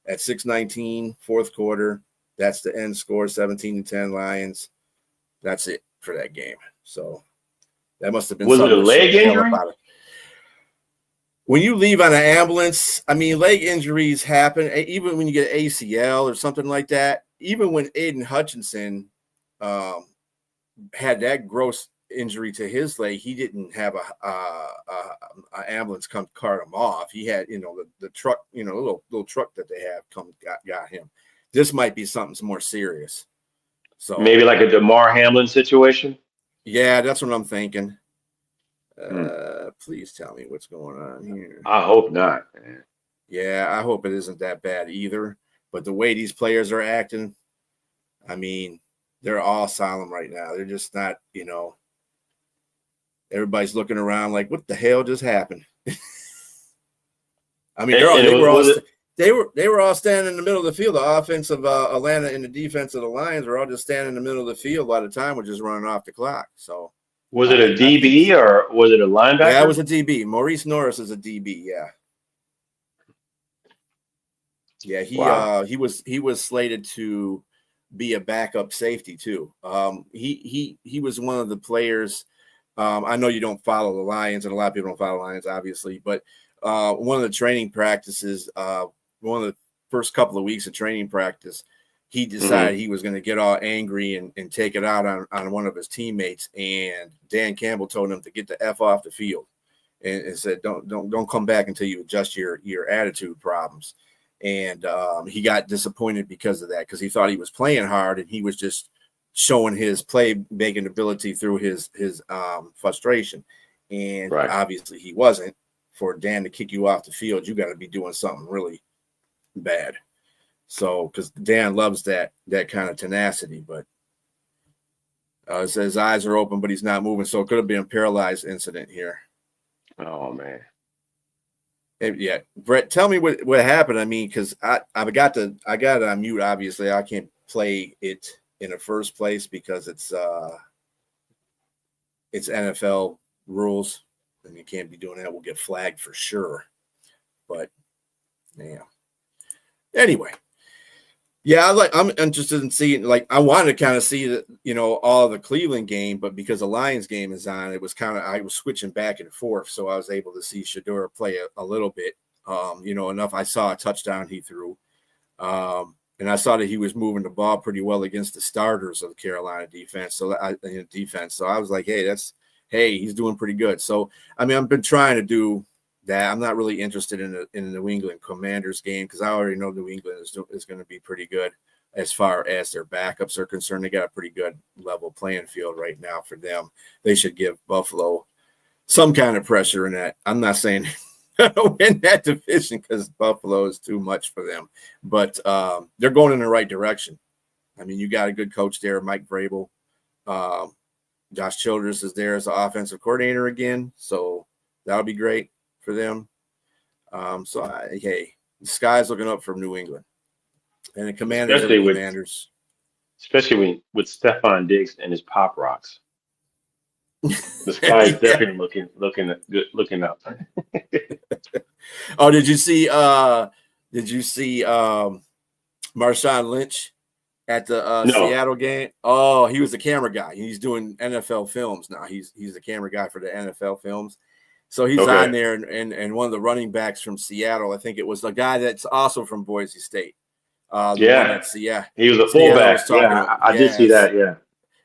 at 6:19, fourth quarter, that's the end score, 17-10 Lions. That's it for that game. So that must have been Was it something a that shook leg the hell up injury? out of. When you leave on an ambulance, I mean, leg injuries happen. Even when you get ACL or something like that. Even when Aiden Hutchinson had that gross injury to his leg, he didn't have a ambulance come cart him off. He had, the truck, little truck that they have got him. This might be something more serious. So Maybe like a DeMar Hamlin situation? yeah, that's what I'm thinking. Hmm. Please tell me what's going on here. I hope not, man. Yeah, I hope it isn't that bad either. But the way these players are acting, I mean, they're all solemn right now. They're just not, everybody's looking around like, what the hell just happened? I mean, And they were all was it they were all standing in the middle of the field. The offense of Atlanta and the defense of the Lions were all just standing in the middle of the field while the time was just running off the clock. So was it a I think, DB or was it a yeah, it linebacker? was a DB. Maurice Norris is a DB. Yeah. Yeah, Wow. he was slated to be a backup safety too. He was one of the players. I know you don't follow the Lions, and a lot of people don't follow the Lions, obviously, but one of the training practices, one of the first couple of weeks of training practice, he Hmm. decided he was going to get all angry and take it out on one of his teammates. And Dan Campbell told him to get the F off the field and said, don't come back until you adjust your attitude problems. And he got disappointed because of that, because he thought he was playing hard and he was just showing his playmaking ability through his frustration. And Right. obviously he wasn't. For Dan to kick you off the field, you got to be doing something really bad. So, because Dan loves that kind of tenacity, but his eyes are open, but he's not moving. So it could have been a paralyzed incident here. Oh man. Yeah, Brett, tell me what happened. I mean, because I got it on mute. Obviously, I can't play it in the first place because it's NFL rules, and you can't be doing that. We'll get flagged for sure. But yeah. Anyway, yeah, I'm interested in seeing. Like, I wanted to kind of see that, all of the Cleveland game, but because the Lions game is on, it was I was switching back and forth, so I was able to see Shedeur play a little bit. Enough. I saw a touchdown he threw, and I saw that he was moving the ball pretty well against the starters of the Carolina defense. So I was like, hey, he's doing pretty good. So I mean, I've been trying to do that. I'm not really interested in the New England Commanders game because I already know New England is going to be pretty good as far as their backups are concerned. They got a pretty good level playing field right now for them. They should give Buffalo some kind of pressure in that. I'm not saying win that division because Buffalo is too much for them, but they're going in the right direction. I mean, you got a good coach there, Mike Vrabel. Josh Childress is there as the offensive coordinator again, so that'll be great for them. The sky's looking up for New England. And the Commanders are the Commanders. Especially with Stephon Diggs and his pop rocks. The sky is definitely looking up. Oh, did you see Marshawn Lynch at the Seattle game? Oh, he was the camera guy. He's doing NFL films now. He's the camera guy for the NFL films. So he's on there, and one of the running backs from Seattle, I think it was the guy that's also from Boise State. He was a fullback. I did see that.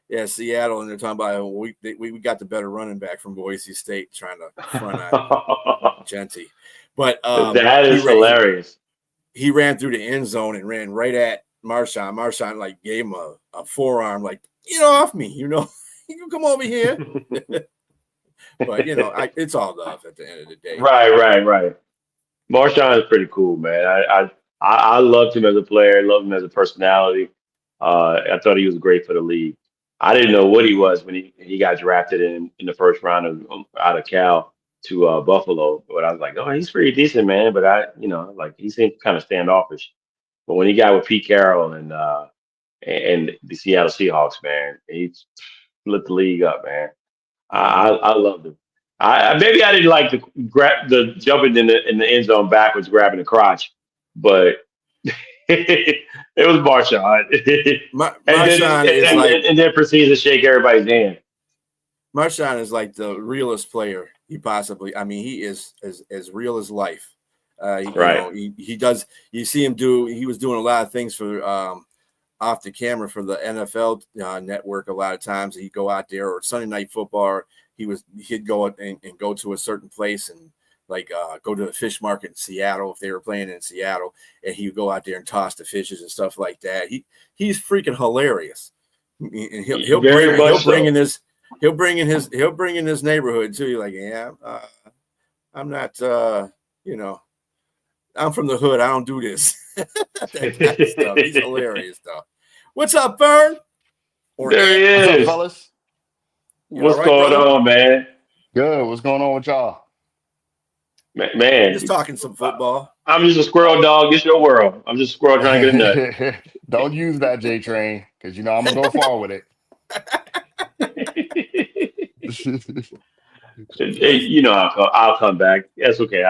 Yeah, Seattle, and they're talking about we got the better running back from Boise State trying to front on Genty. But that is hilarious. He ran through the end zone and ran right at Marshawn. Marshawn gave him a forearm, get off me, you can come over here. But it's all love at the end of the day. Right. Marshawn is pretty cool, man. I loved him as a player, loved him as a personality. I thought he was great for the league. I didn't know what he was when he got drafted in the first round out of Cal to Buffalo, but I was like, oh, he's pretty decent, man. But he seemed kind of standoffish. But when he got with Pete Carroll and the Seattle Seahawks, man, he lit the league up, man. I loved him. Maybe I didn't like the jumping in the end zone backwards, grabbing the crotch, but it was Marshawn. And then proceeds to shake everybody's hand. Marshawn is like the realest player he possibly. I mean, he is as real as life. He does. You see him do. He was doing a lot of things for off the camera for the NFL network. A lot of times he'd go out there, or Sunday Night Football. He'd go and go to a certain place and go to the fish market in Seattle if they were playing in Seattle, and he would go out there and toss the fishes and stuff like that. He's freaking hilarious, and he'll bring in his neighborhood too. You're like, I'm not, I'm from the hood. I don't do this. That kind of stuff. He's hilarious though. What's up, Fern? There he is. What's up, fellas? What's going on, man? Good. What's going on with y'all? Man, just talking some football. I'm just a squirrel dog. It's your world. I'm just a squirrel trying to get a nut. Don't use that JTrain because I'm gonna go far with it. Hey, I'll come back. That's okay.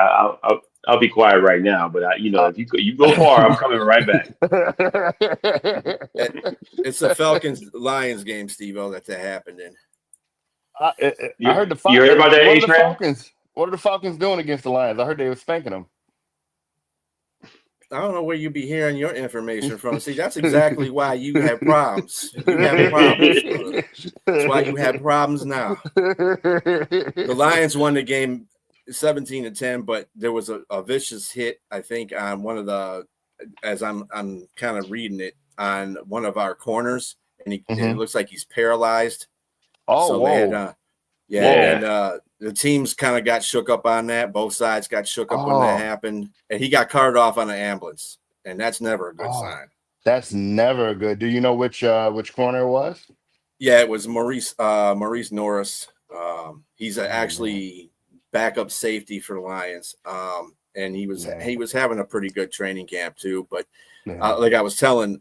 I'll be quiet right now. But if you go far, I'm coming right back. It's the Falcons-Lions game, Steve-O, that happened in. I heard the Falcons. You heard about that, What are the Falcons doing against the Lions? I heard they were spanking them. I don't know where you be hearing your information from. See, that's exactly why you have problems. You have problems. That's why you have problems now. The Lions won the game 17-10, but there was a vicious hit, I think, on one of the, as I'm kind of reading it, on one of our corners, and it looks like he's paralyzed. Oh, so whoa. they had, Yeah, Whoa. and the teams kind of got shook up on that. Both sides got shook up when that Oh, happened, and he got carted off on an ambulance, and that's never a good oh, sign. that's never good. Do you know which corner it was? Yeah, it was Maurice Norris. He's Oh man, actually backup safety for the Lions, and he man, was having a pretty good training camp too. But man. like I was telling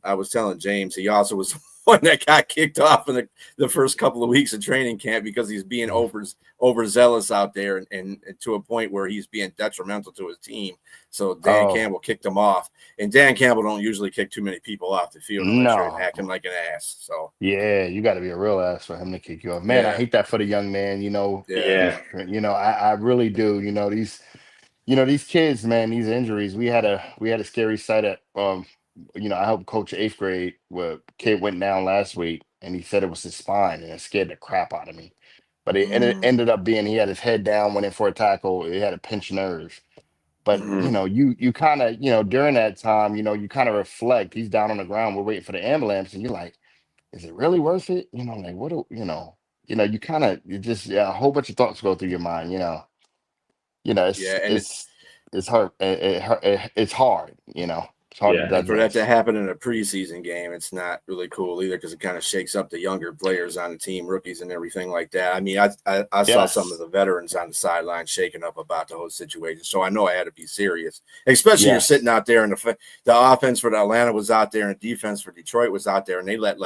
James, he also was one that got kicked off in the first couple of weeks of training camp because he's being Mm. overzealous out there and to a point where he's being detrimental to his team. So Dan Oh Campbell kicked him off, and Dan Campbell don't usually kick too many people off the field unless you're no, acting like an ass. So yeah, you got to be a real ass for him to kick you off. Man, I yeah, hate that for the young man. yeah. Yeah. I really do. These kids, man, these injuries. We had a scary sight at I helped coach eighth grade where a kid went down last week and he said it was his spine and it scared the crap out of me. But it Mm, ended up being he had his head down, went in for a tackle, he had a pinched nerve. But Mhm. you kind of, during that time, you kind of reflect. He's down on the ground, we're waiting for the ambulance, and you're like, is it really worth it? Like what do you kind of you just yeah, a whole bunch of thoughts go through your mind, it's yeah, and it's hard. It's hard. It's hard to Yeah. and for that to digest. happen in a preseason game, it's not really cool either because it kind of shakes up the younger players on the team, rookies and everything like that. I mean, I saw some of Yes. the veterans on the sideline shaking up about the whole situation, so I know I had to be serious. Especially you're sitting Yes. out there, and the offense for the Atlanta was out there, and defense for Detroit was out there, and they let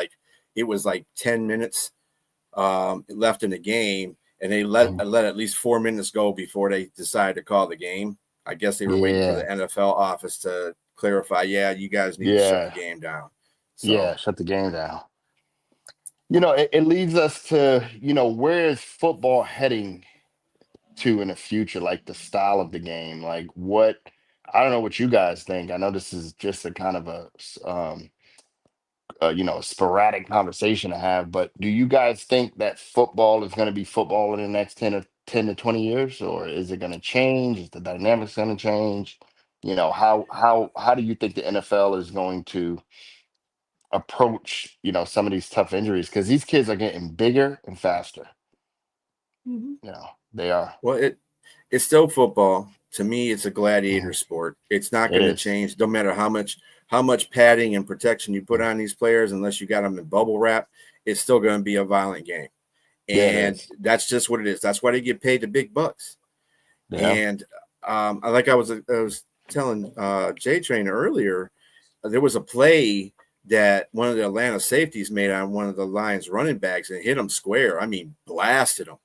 it was like 10 minutes left in the game, and they let Mhm. at least 4 minutes go before they decided to call the game. I guess they were waiting for the Yeah. NFL office to clarify. Yeah, you guys need to shut the Yeah. game down. So Yeah. Shut the game down. It leads us to, where is football heading to in the future? Like the style of the game. Like what I don't know what you guys think. I know this is just a kind of sporadic conversation to have, but do you guys think that football is going to be football in the next 10 to 20 years, or is it going to change? Is the dynamics going to change? How do you think the NFL is going to approach, some of these tough injuries? Because these kids are getting bigger and faster. Mhm. They are. well, it's still football. To me, it's a gladiator Mhm. sport. It's not It going to is. change, no matter how much padding and protection you put on these players, unless you got them in bubble wrap. It's still going to be a violent game, Yeah, it and is. that's just what it is. That's why they get paid the big bucks. Yeah. And like I was telling JTrain earlier, there was a play that one of the Atlanta safeties made on one of the Lions running backs and hit him square. I mean, blasted him.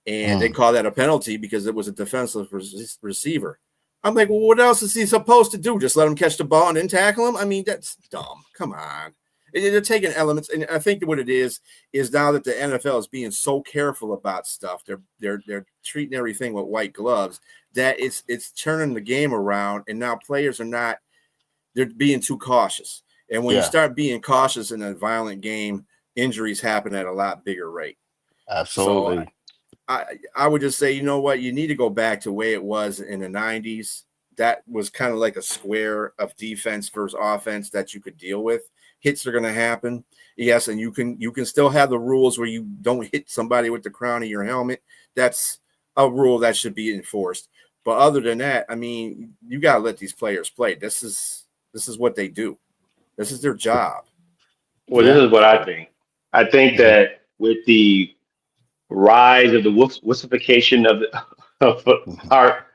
And they Mm. called that a penalty because it was a defenseless receiver. I'm like, well, what else is he supposed to do? Just let him catch the ball and then tackle him? I mean, that's dumb. Come on. They're taking elements, and I think what it is now that the NFL is being so careful about stuff. They're treating everything with white gloves that it's turning the game around, and now players are not. They're being too cautious, and when you Yeah, start being cautious in a violent game, injuries happen at a lot bigger rate. So absolutely. I would just say, you know what, you need to go back to the way it was in the 90s. That was kind of like a square of defense versus offense that you could deal with. Hits are going to happen. Yes, and you can still have the rules where you don't hit somebody with the crown of your helmet. That's a rule that should be enforced. But other than that, I mean, you got to let these players play. This is what they do. This is their job. Well, this Yeah. is what I So, think. I think Mhm. that with the rise of the wussification of our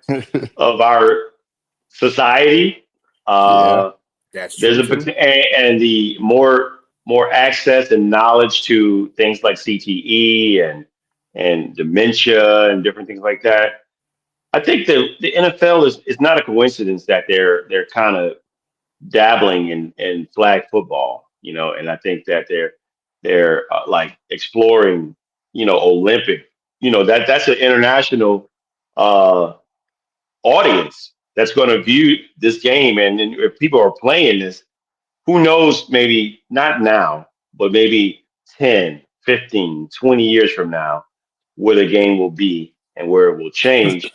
of our society, Yeah. uh, that's there's true a too. and the more access and knowledge to things like CTE and dementia and different things like that. I think the NFL is not a coincidence that they're kind of dabbling in flag football, and I think that they're like exploring, Olympic, that's an international uh, audience that's going to view this game, and if people are playing this, who knows, maybe not now, but maybe 10, 15, 20 years from now, where the game will be and where it will change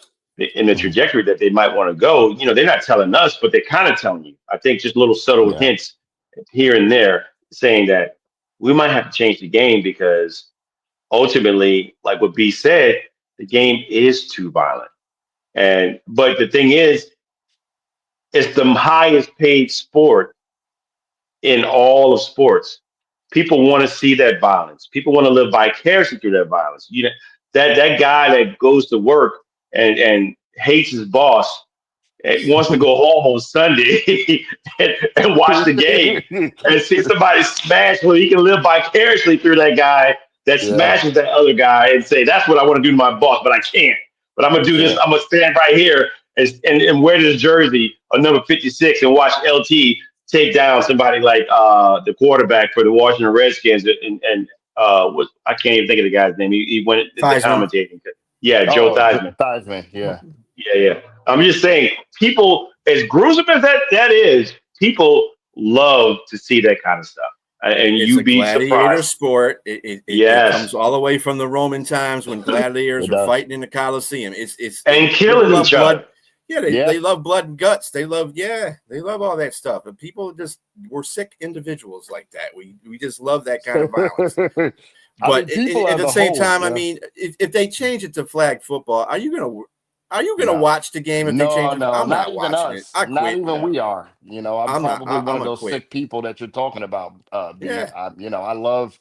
in the Mhm. trajectory that they might want to go. They're not telling us, but they're kind of telling you. I think just little subtle Yeah. hints here and there saying that we might have to change the game because ultimately, like what B said, the game is too violent. And but the thing is, it's the highest paid sport in all of sports. People want to see that violence. People want to live vicariously through that violence. You know, that guy that goes to work and hates his boss and wants to go home on Sunday and watch the game and see somebody smash where he can live vicariously through that guy that Yeah, smashes that other guy and say, that's what I want to do to my boss, but I can't. But I'm gonna you do this. can't. I'm gonna stand right here and wear this jersey of number 56 and watch LT take down somebody like the quarterback for the Washington Redskins and was I can't even think of the guy's name. He went the Theismann. commentating. Yeah, Joe Oh, Theismann. Theismann, yeah. Yeah, yeah. I'm just saying, people, as gruesome as that is, people love to see that kind of stuff, and It's you a be gladiator surprised. sport. It Yes, comes all the way from the Roman times when gladiators It were does. fighting in the Colosseum. and People killing love each blood. other. Yeah, Yeah. they love blood and guts. They love all that stuff. And people just we're sick individuals like that. We just love that kind of violence. I But mean, people at as the a same whole, time, I yeah. mean, if they change it to flag football, are you gonna No, watch the game if they change no, it? no, I'm not not even watching it. us. I Not quit. even No. we are. I'm I'm not. probably one I'm of gonna those quit. sick people that you're talking about, B. Yeah. I love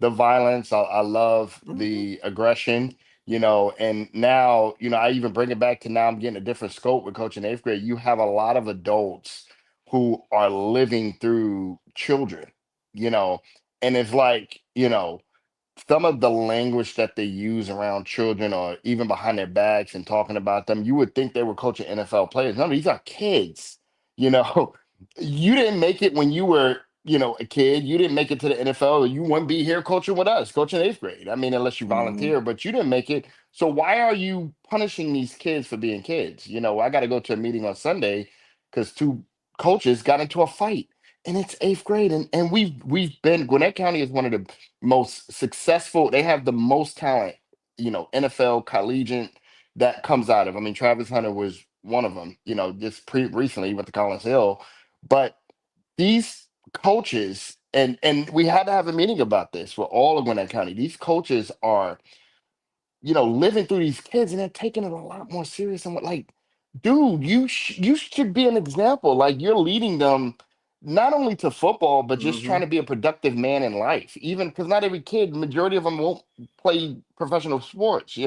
the violence. I love Hmm. the aggression. And now, I even bring it back to now. I'm getting a different scope with coaching eighth grade. You have a lot of adults who are living through children. You know, and it's like, some of the language that they use around children or even behind their backs and talking about them, you would think they were coaching NFL players. No, these are kids. You know, you didn't make it when you were, a kid. You didn't make it to the NFL. You wouldn't be here coaching with us, coaching eighth grade. I mean, unless you Hmm. volunteer, but you didn't make it. So why are you punishing these kids for being kids? I got to go to a meeting on Sunday because two coaches got into a fight. And it's eighth grade, and we've been Gwinnett County is one of the most successful. They have the most talent, NFL collegiate that comes out of. I mean, Travis Hunter was one of them. Just recently he went to Collins Hill, but these coaches and we had to have a meeting about this for all of Gwinnett County. These coaches are living through these kids and they're taking it a lot more serious and what like, dude, you should be an example. Like you're leading them not only to football, but just trying Hmm. to be a productive man in life. Even because not every kid, majority of them won't play professional sports,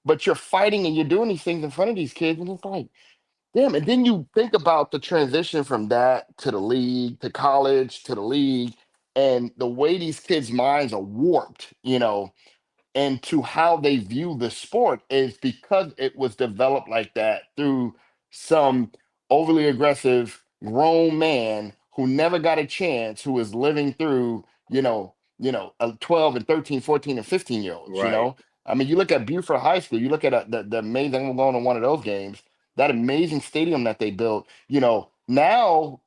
but you're fighting and you're doing these things in front of these kids, and it's like, damn. And then you think about the transition from that to the league, to college, to the league, and the way these kids' minds are warped, and to how they view the sport is because it was developed like that through some overly aggressive grown man who never got a chance, who was living through, a 12 and 13, 14 and 15-year olds, Right. I mean, you look at Buford High School, you look at the amazing, I'm going to one of those games, that amazing stadium that they built, now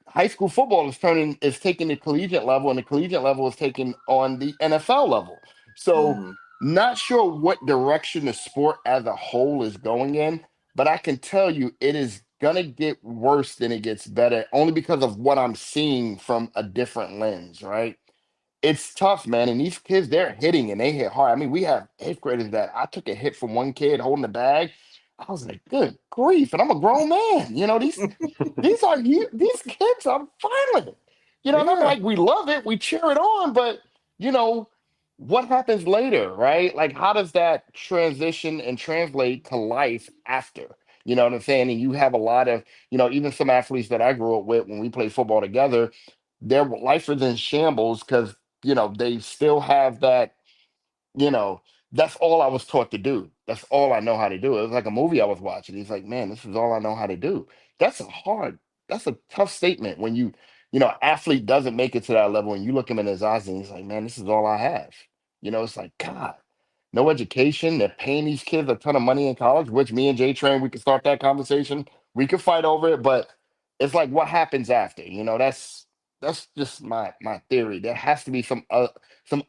high school football is taking the collegiate level, and the collegiate level is taking on the NFL level. So Hmm. not sure what direction the sport as a whole is going in, but I can tell you it is gonna get worse than it gets better, only because of what I'm seeing from a different lens, right? It's tough, man. And these kids, they're hitting and they hit hard. I mean, we have eighth graders that I took a hit from one kid holding the bag. I was like, good grief. And I'm a grown man. These kids are violent. And I'm Yeah. like, we love it, we cheer it on, but you know, what happens later, right? Like, how does that transition and translate to life after? You know what I'm saying? And you have a lot of, even some athletes that I grew up with when we played football together, their life is in shambles because, they still have that, you know, that's all I was taught to do. That's all I know how to do. It was like a movie I was watching. He's like, man, this is all I know how to do. That's that's a tough statement when athlete doesn't make it to that level and you look him in his eyes and he's like, man, this is all I have. It's like, God, no education. They're paying these kids a ton of money in college, which me and JTrain, we could start that conversation. We could fight over it, but it's like, what happens after? That's just my theory. There has to be some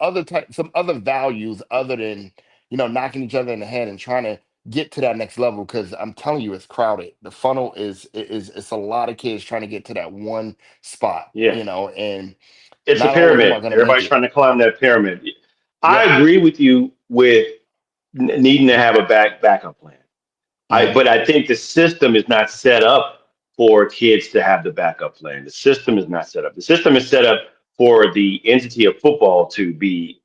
other values other than knocking each other in the head and trying to get to that next level, because I'm telling you, it's crowded. The funnel is it's a lot of kids trying to get to that one spot, Yeah, and it's a not all of them are pyramid. going to make Everybody's it. trying to climb that pyramid. I agree with you with needing to have a backup plan. Mhm. But I think the system is not set up for kids to have the backup plan. The system is not set up. The system is set up for the entity of football to be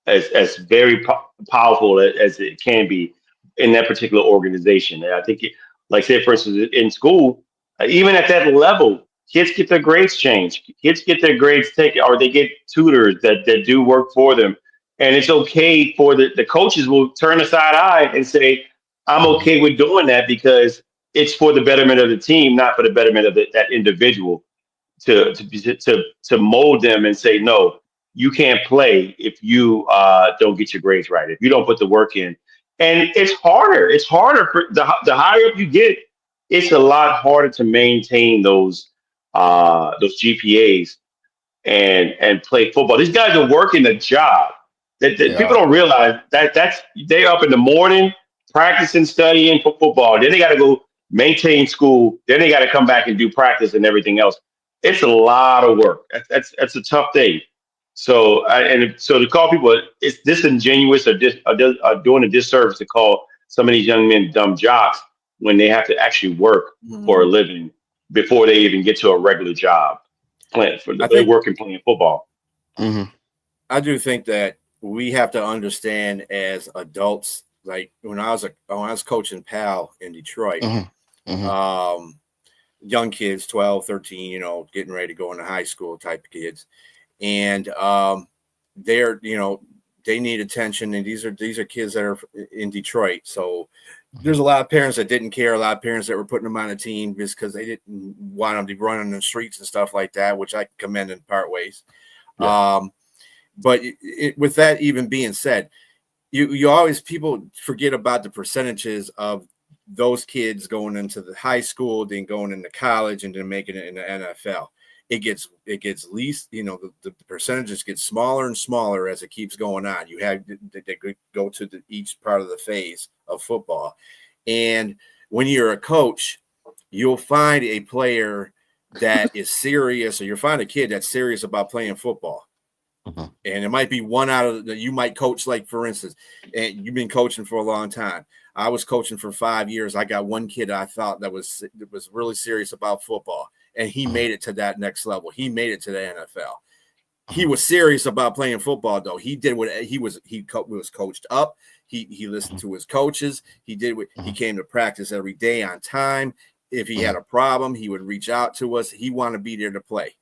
as very powerful as it can be in that particular organization. And I think, like say for instance, in school, even at that level, kids get their grades changed. Kids get their grades taken, or they get tutors that do work for them. And it's okay for the coaches will turn a side eye and say, I'm Mhm. okay with doing that because it's for the betterment of the team, not for the betterment of that individual to mold them and say, no, you can't play if you don't get your grades right, if you don't put the work in. And it's harder. It's harder for the higher up you get, it's a lot harder to maintain those GPAs and play football. These guys are working a job that They people are. don't realize that's they're up in the morning practicing, studying for football. Then they got to go maintain school. Then they got to come back and do practice and everything else. It's a lot of work. That's a tough thing. So so to call people it's disingenuous or doing a disservice to call some of these young men dumb jocks when they have to actually work for a Mm, living before they even get to a regular job playing for I they think working playing football. Mhm. I do think that we have to understand as adults. Like when I was coaching Pal in Detroit, Mhm. Mhm. um, young kids, 12, 13, getting ready to go into high school type of kids, and they're they need attention, and these are kids that are in Detroit. So Mhm. there's a lot of parents that didn't care, a lot of parents that were putting them on a team just because they didn't want them to run in the streets and stuff like that, which I commend in part ways. Yeah. um, but with that even being said, you always, people forget about the percentages of those kids going into the high school, then going into college, and then making it in the NFL. It gets least, the percentages get smaller and smaller as it keeps going on. You have they go to each part of the phase of football, and when you're a coach, you'll find a player that is serious, or you'll find a kid that's serious about playing football, Mhm. and it might be one out of the, you might coach, like for instance, and you've been coaching for a long time. I was coaching for 5 years. I got one kid I thought that was really serious about football, and he Mhm. made it to that next level. He made it to the NFL. He Mhm. was serious about playing football, though. He did what he was coached up. He listened Mhm. to his coaches. He did what he Mhm. came to practice every day on time. If he had Mhm. a problem, he would reach out to us. He wanted to be there to play,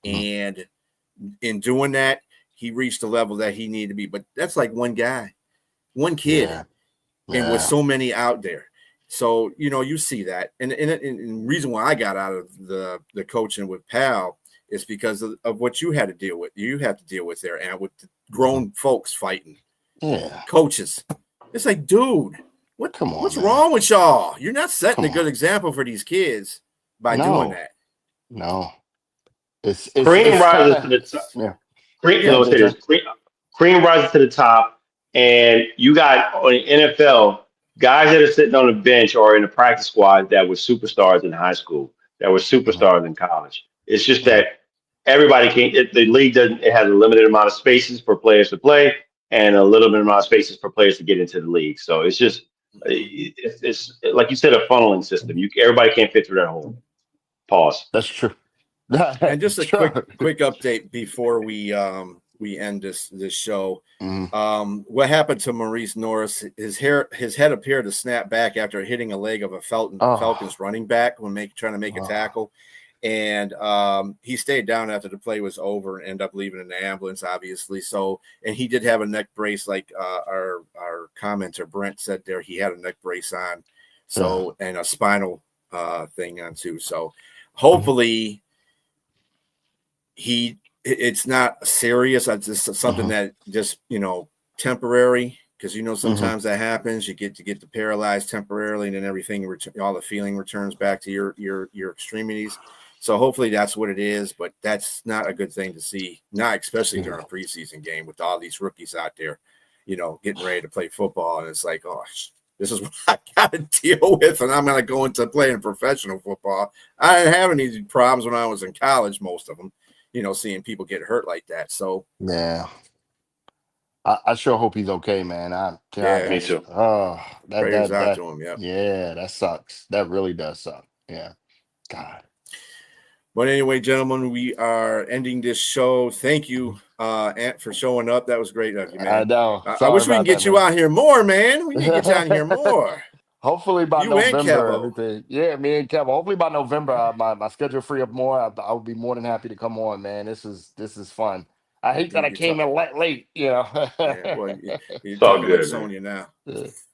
Mhm. and in doing that, he reached the level that he needed to be. But that's like one guy, one kid, Yeah. and with Yeah. so many out there. So you see that, and the reason why I got out of the coaching with Pal is because of what you had to deal with. You have to deal with there, and with the Mhm. grown folks fighting Yeah. coaches. It's like, dude, Come on, what's man. wrong with y'all? You're not setting a Come on. good example for these kids by doing No. that. No. It's Cream it's kind rises to of the top. yeah. Cream, Go I'm ahead, gonna say this. JTrain. Cream rises to the top, and you got on the NFL guys that are sitting on the bench or in the practice squad that were superstars in high school, that were Mhm. superstars in college. It's just Mhm. that everybody can't. The league doesn't. It has a limited amount of spaces for players to play, and a little bit amount of spaces for players to get into the league. So it's just it's like you said, a funneling system. Everybody can't fit through that hole. Pause. That's true. And just a quick Sure. quick update before we end this show. Mhm. What happened to Maurice Norris? His head appeared to snap back after hitting a leg of a Oh. Falcons running back when trying to make a Oh. tackle, and he stayed down after the play was over and ended up leaving in the ambulance, obviously. So, and he did have a neck brace, like our commenter Brent said there. He had a neck brace on, Yeah. so, and a spinal thing on too. So, Mhm. hopefully it's not serious. It's just something Mhm. that just temporary, because Mhm. sometimes that happens. You get the paralyzed temporarily, and then everything all the feeling returns back to your extremities. So hopefully that's what it is, but that's not a good thing to see, not especially during a Yeah. preseason game with all these rookies out there, getting ready to play football, and it's like, oh, this is what I got to deal with, and I'm going to go into playing professional football. I didn't have any problems when I was in college, most of them, seeing people get hurt like that. So Yeah. I sure hope he's okay, man. God, Yeah, Me that's too. prayers out to him. Yeah. yeah, that sucks. That really does suck. Yeah, God. But anyway, gentlemen, we are ending this show. Thank you, Ant, for showing up. That was great of you, man. I know. I Sorry wish we can about get that, you out here more, man. We need to get you out here man. more. Hopefully by You and November, Kevo. everything. Yeah, me and Kevin. Hopefully by November, my schedule free up more. I would be more than happy to come on, man. This is fun. I hate that I You came talk. in late. You know. Yeah, well, you're It's all talking like good, man. Sonja now.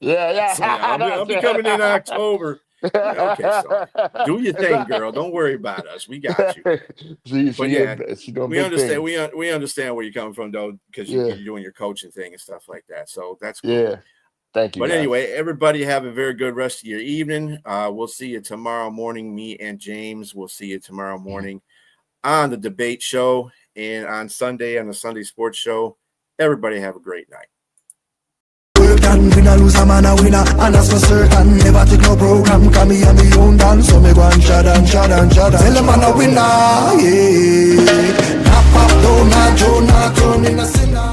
Yeah. Sonja, I'll be coming in October. Okay, Sonja, do your thing, girl. Don't worry about us. We got you. But yeah, she doing we big understand. things. We understand where you're coming from, though, because Yeah, you're doing your coaching thing and stuff like that. So that's cool. yeah. Thank you, But guys. anyway, everybody have a very good rest of your evening. We'll see you tomorrow morning. Me and James will see you tomorrow morning on the debate show and on Sunday on the Sunday Sports Show. Everybody have a great night. Work and win a lose a man a winner, and that's for certain. Never take no program, come me and me own dance. So me go and shut and shut and shut. Tell them man a winner, yeah. Nap up, don't not, Joe, not turn in a sinner.